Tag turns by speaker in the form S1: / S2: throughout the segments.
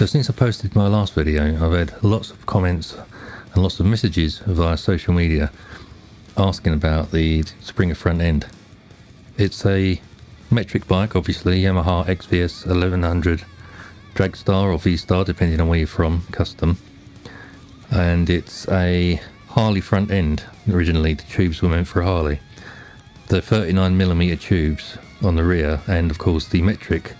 S1: So since I posted my last video, I've had lots of comments and lots of messages via social media asking about the Springer front end. It's a metric bike, obviously, Yamaha XVS 1100 Dragstar or V-Star, depending on where you're from, custom. And it's a Harley front end. Originally, the tubes were meant for a Harley. The 39mm tubes on the rear, and of course the metric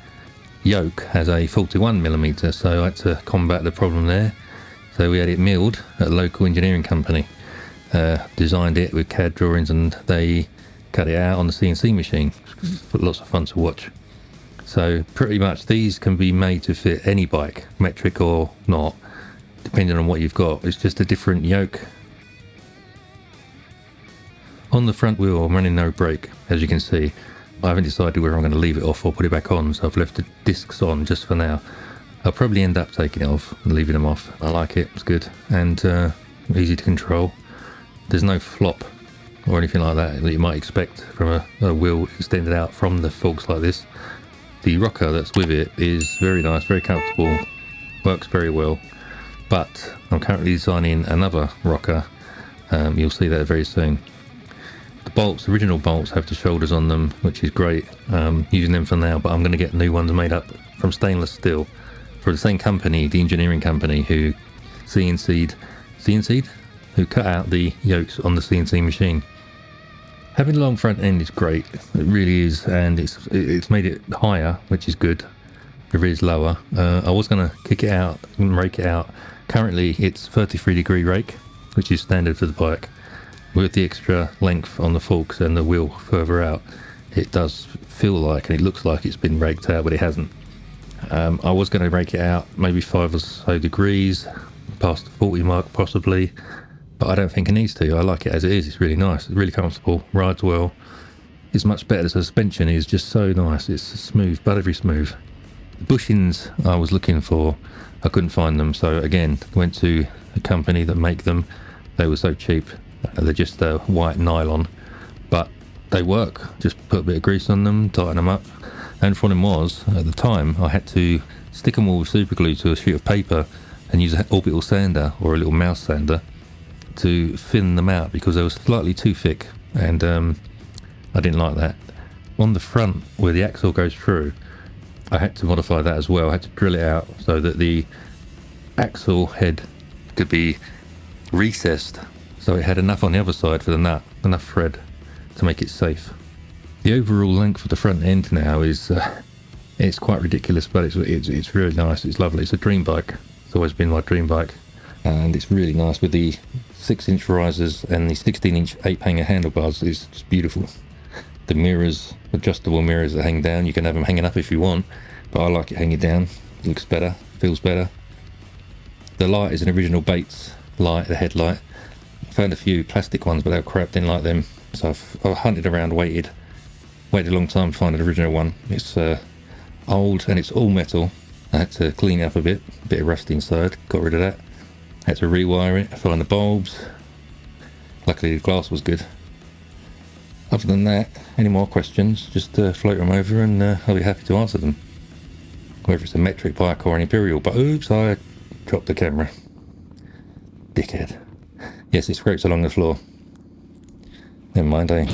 S1: yoke has a 41mm, so I had to combat the problem there. So we had it milled at a local engineering company, designed it with CAD drawings, and they cut it out on the CNC machine. Lots of fun to watch. So pretty much these can be made to fit any bike, metric or not, depending on what you've got. It's just a different yoke. On the front wheel I'm running no brake, as you can see. I haven't decided whether I'm going to leave it off or put it back on, so I've left the discs on just for now. I'll probably end up taking it off and leaving them off. I like it, it's good, and easy to control. There's no flop or anything like that you might expect from a wheel extended out from the forks like this. The rocker that's with it is very nice, very comfortable, works very well, but I'm currently designing another rocker. You'll see that very soon. The bolts, original bolts, have the shoulders on them, which is great. Using them for now, but I'm going to get new ones made up from stainless steel for the same company, the engineering company, who CNC'd, who cut out the yokes on the CNC machine. Having a long front end is great, it really is, and it's made it higher, which is good. The rear is lower. I was going to kick it out and rake it out. Currently it's 33-degree rake, which is standard for the bike. With the extra length on the forks and the wheel further out, it does feel like, and it looks like it's been raked out, but it hasn't. I was going to rake it out maybe 5 or so degrees, past the 40 mark possibly, but I don't think it needs to. I like it as it is. It's really nice, it's really comfortable, rides well. It's much better. The suspension is just so nice. It's smooth, buttery smooth. The bushings I was looking for, I couldn't find them, so again went to a company that make them. They were so cheap. They're just white nylon, but they work. Just put a bit of grease on them, tighten them up. And the problem was, at the time, I had to stick them all with super glue to a sheet of paper and use an orbital sander or a little mouse sander to thin them out because they were slightly too thick, and I didn't like that. On the front, where the axle goes through, I had to modify that as well. I had to drill it out so that the axle head could be recessed, so it had enough on the other side for the nut, enough thread to make it safe. The overall length of the front end now is it's quite ridiculous, but it's really nice. It's lovely. It's a dream bike. It's always been my dream bike, and it's really nice with the 6-inch risers and the 16-inch 8-hanger handlebars. It's just beautiful. The mirrors, adjustable mirrors that hang down. You can have them hanging up if you want, but I like it hanging down. It looks better, feels better. The light is an original Bates light, the headlight. I found a few plastic ones, but they were crap, didn't like them. So I've hunted around, waited a long time to find an original one. It's old and it's all metal. I had to clean it up a bit of rust inside, got rid of that. Had to rewire it, find the bulbs. Luckily the glass was good. Other than that, any more questions, just float them over and I'll be happy to answer them. Whether it's a metric bike or an imperial, but oops, I dropped the camera. Dickhead. Yes, it scrapes along the floor. Never mind, eh?